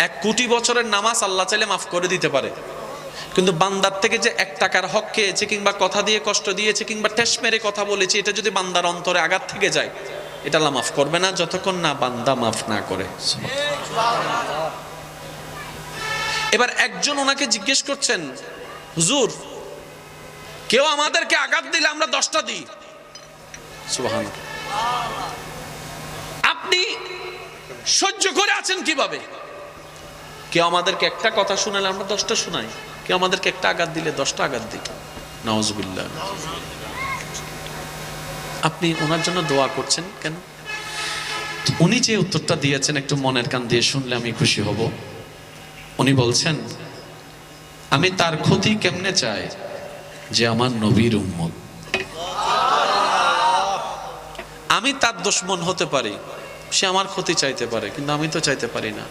1 কোটি বছরের নামাজ আল্লাহ চাইলে মাফ করে দিতে পারে, কিন্তু বান্দার থেকে যে 1 টাকার হক খেয়েছে কিংবা কথা দিয়ে কষ্ট দিয়েছে কিংবা ঠেস মেরে কথা বলেছে, এটা যদি বান্দার অন্তরে আঘাত থেকে যায়, এটা আল্লাহ মাফ করবে না যতক্ষণ না বান্দা মাফ না করে। এবার একজন ওনাকে জিজ্ঞেস করছেন, হুজুর কেউ আমাদেরকে আঘাত দিলে আমরা 10টা দিই, সুবহানাল্লাহ, আপনি সহ্য করে আছেন কিভাবে? কেউ আমাদেরকে একটা কথা শোনালে আমরা 10টা শোনাই, কেউ আমাদেরকে একটা আঘাত দিলে 10টা আঘাত দিই। নাউজুবিল্লাহ। আপনি ওনার জন্য দোয়া করছেন কেন? উনি যে উত্তরটা দিয়েছেন একটু মনের কান দিয়ে শুনলে আমি খুশি হব। উনি বলছেন, আমি তার ক্ষতি কেমনে চাই যে আমার নবীর উম্মত। আমি তার দুশমন হতে পারি, সে আমার ক্ষতি চাইতে পারে, কিন্তু আমি তো চাইতে পারি না।